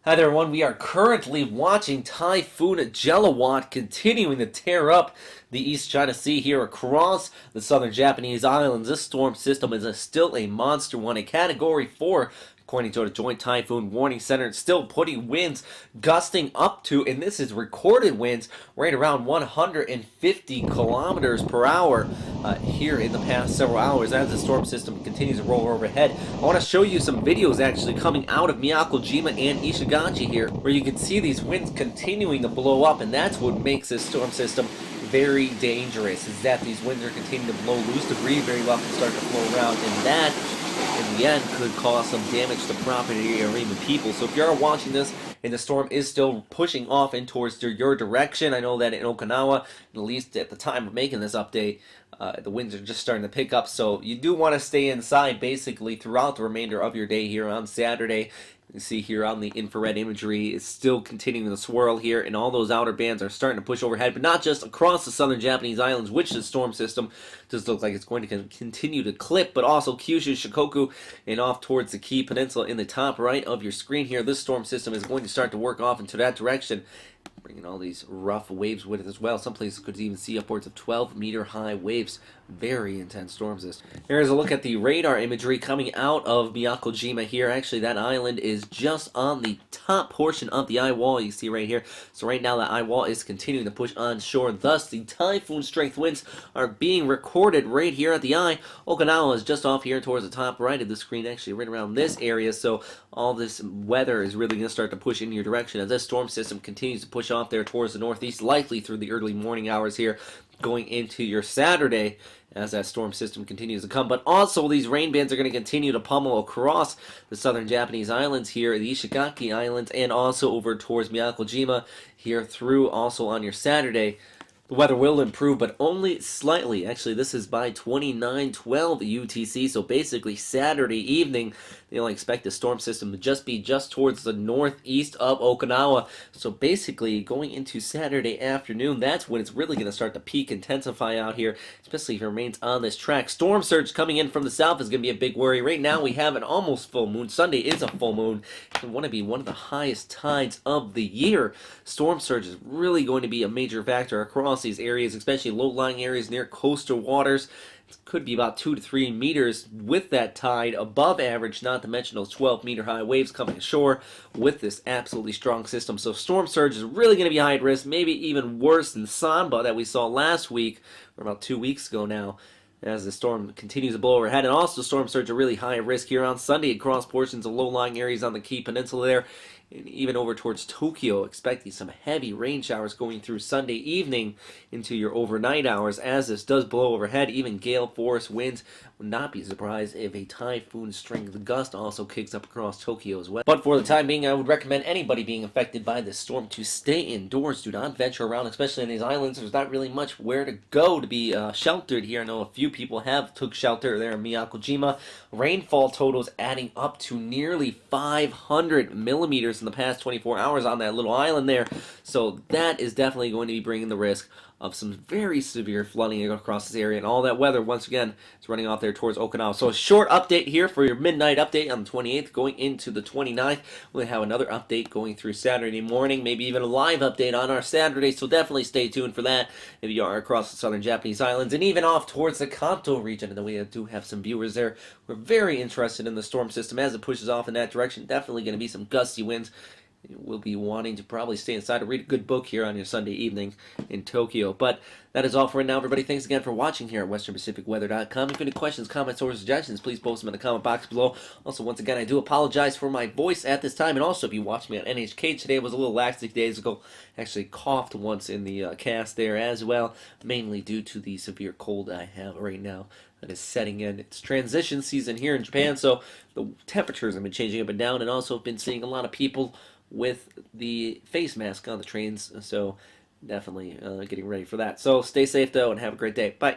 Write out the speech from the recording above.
Hi there, everyone. We are currently watching Typhoon Jelawat continuing to tear up the East China Sea here across the southern Japanese islands. This storm system is still a monster one, a Category 4, according to the Joint Typhoon Warning Center. It's still putting winds gusting up to, and this is recorded winds, right around 150 kilometers per hour here in the past several hours as the storm system continues to roll overhead. I want to show you some videos actually coming out of Miyako-Jima and Ishigaki here, where you can see these winds continuing to blow up, and that's what makes this storm system very dangerous, is that these winds are continuing to blow loose debris very well and start to flow around, and that in the end could cause some damage to property or even people. So if you're watching this and the storm is still pushing off in towards your direction, I know that in Okinawa, at least at the time of making this update, the winds are just starting to pick up, so you do want to stay inside basically throughout the remainder of your day here on Saturday. You see here on the infrared imagery, it's still continuing to swirl here, and all those outer bands are starting to push overhead, but not just across the southern Japanese islands, which the storm system does look like it's going to continue to clip, but also Kyushu, Shikoku, and off towards the Kii Peninsula in the top right of your screen here. This storm system is going to start to work off into that direction, bringing all these rough waves with it as well. Some places could even see upwards of 12-meter high waves. Very intense storms this. Here's a look at the radar imagery coming out of Miyako-Jima here. Actually, that island is just on the top portion of the eye wall you see right here. So right now that eye wall is continuing to push on shore. Thus, the typhoon strength winds are being recorded right here at the eye. Okinawa is just off here towards the top right of the screen, actually right around this area. So all this weather is really going to start to push in your direction as this storm system continues to push off there towards the northeast, likely through the early morning hours here, going into your Saturday as that storm system continues to come. But also these rain bands are going to continue to pummel across the southern Japanese islands here, the Ishigaki Islands, and also over towards Miyako-Jima here through also on your Saturday. The weather will improve, but only slightly. Actually, this is by 29:12 UTC, so basically Saturday evening, they only expect the storm system to just be just towards the northeast of Okinawa. So basically, going into Saturday afternoon, that's when it's really going to start to peak, intensify out here, especially if it remains on this track. Storm surge coming in from the south is going to be a big worry. Right now, we have an almost full moon. Sunday is a full moon. It's going to be one of the highest tides of the year. Storm surge is really going to be a major factor across these areas, especially low-lying areas near coastal waters. It could be about 2 to 3 meters with that tide above average, not to mention those 12-meter high waves coming ashore with this absolutely strong system. So storm surge is really going to be high at risk, maybe even worse than Sanba that we saw last week, or about 2 weeks ago now, as the storm continues to blow overhead. And also storm surge are really high risk here on Sunday across portions of low-lying areas on the Kii Peninsula there, and even over towards Tokyo, expecting some heavy rain showers going through Sunday evening into your overnight hours as this does blow overhead. Even gale force winds. Would not be surprised if a typhoon strength gust also kicks up across Tokyo as well. But for the time being, I would recommend anybody being affected by this storm to stay indoors. Do not venture around, especially in these islands. There's not really much where to go to be sheltered here. I know a few people have took shelter there in Miyako-Jima. Rainfall totals adding up to nearly 500 millimeters in the past 24 hours on that little island there. So that is definitely going to be bringing the risk of some very severe flooding across this area, and all that weather once again is running off there towards Okinawa. So a short update here for your midnight update on the 28th going into the 29th. We'll have another update going through Saturday morning, maybe even a live update on our Saturday, so definitely stay tuned for that if you are across the southern Japanese islands and even off towards the Kanto region. And then we do have some viewers there. We're very interested in the storm system as it pushes off in that direction. Definitely going to be some gusty winds. We'll be wanting to probably stay inside or read a good book here on your Sunday evening in Tokyo. But that is all for right now, everybody. Thanks again for watching here at WesternPacificWeather.com. If you have any questions, comments, or suggestions, please post them in the comment box below. Also, once again, I do apologize for my voice at this time. And also, if you watched me on NHK today, it was a little lax 6 days ago. Actually coughed once in the cast there as well, mainly due to the severe cold I have right now that is setting in. It's transition season here in Japan, so the temperatures have been changing up and down, and also been seeing a lot of people with the face mask on the trains, so definitely getting ready for that. So stay safe though and have a great day. Bye.